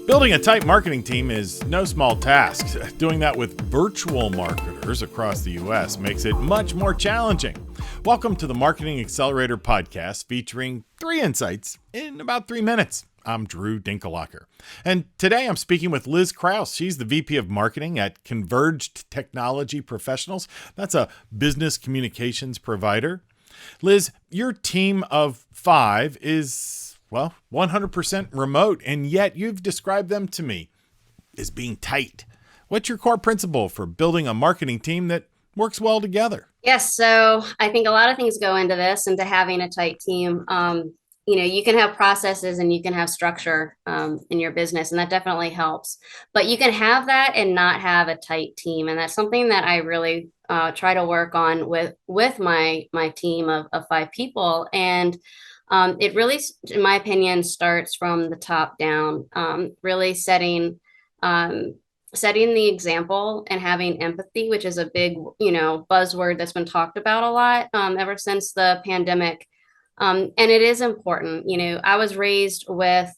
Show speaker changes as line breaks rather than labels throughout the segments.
Building a tight marketing team is no small task. Doing that with virtual marketers across the U.S. makes it much more challenging. Welcome to the Marketing Accelerator Podcast, featuring 3 insights in about 3 minutes. I'm Drew Dinkelacker. And today I'm speaking with Liz Krause. She's the VP of Marketing at Converged Technology Professionals. That's a business communications provider. Liz, your team of 5 is 100% remote, and yet you've described them to me as being tight. What's your core principle for building a marketing team that works well together?
Yes, so I think a lot of things go into this, into having a tight team. You can have processes and you can have structure in your business, and that definitely helps. But you can have that and not have a tight team, and that's something that I really try to work on with my team of 5 people. And it really, in my opinion, starts from the top down, really setting the example and having empathy, which is a big, buzzword that's been talked about a lot ever since the pandemic. And it is important. I was raised where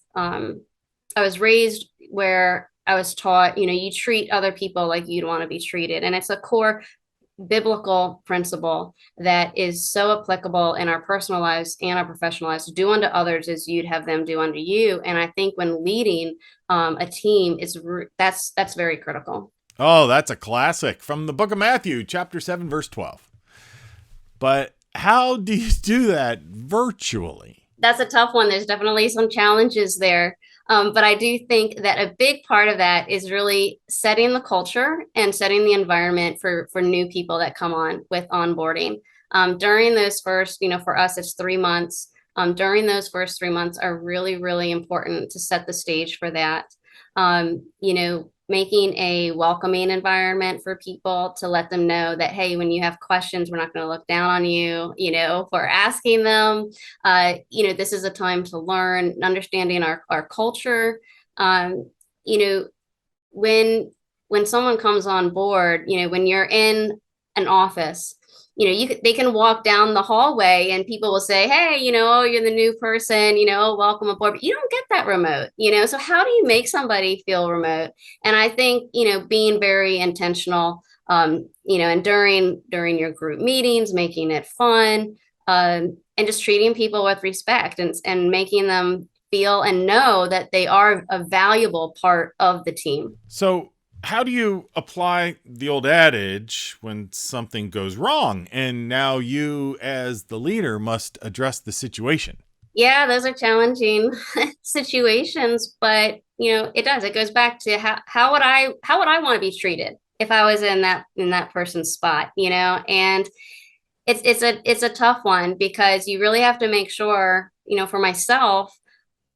I was taught, you treat other people like you'd want to be treated. And it's a core biblical principle that is so applicable in our personal lives and our professional lives. Do unto others as you'd have them do unto you. And I think when leading a team, that's very critical.
Oh, that's a classic from the book of Matthew, chapter 7, verse 12. But how do you do that virtually?
That's a tough one. There's definitely some challenges there. But I do think that a big part of that is really setting the culture and setting the environment for new people that come on with onboarding. During those first, for us, it's 3 months. During those first 3 months are really, really important to set the stage for that. Making a welcoming environment for people to let them know that, hey, when you have questions, we're not going to look down on you, for asking them. This is a time to learn, understanding our culture. When someone comes on board, when you're in an office, they can walk down the hallway and people will say, hey, you're the new person, welcome aboard. But you don't get that remote, so how do you make somebody feel remote? And I think, being very intentional, and during your group meetings, making it fun, and just treating people with respect and making them feel and know that they are a valuable part of the team.
So how do you apply the old adage when something goes wrong and now you as the leader must address the situation?
Yeah, those are challenging situations, but it goes back to how would I want to be treated if I was in that person's spot, and it's a tough one because you really have to make sure, for myself,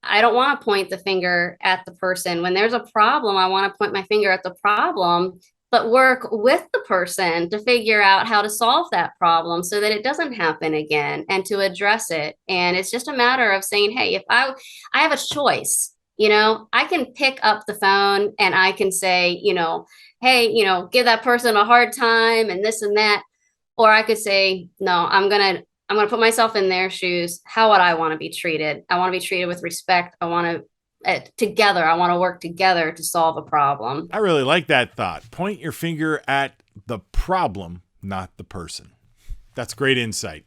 I don't want to point the finger at the person. When there's a problem, I want to point my finger at the problem, but work with the person to figure out how to solve that problem so that it doesn't happen again and to address it. And it's just a matter of saying, hey, if I have a choice, I can pick up the phone and I can say, hey, give that person a hard time and this and that. Or I could say, no, I'm going to put myself in their shoes. How would I want to be treated? I want to be treated with respect. I want to work together to solve a problem.
I really like that thought. Point your finger at the problem, not the person. That's great insight.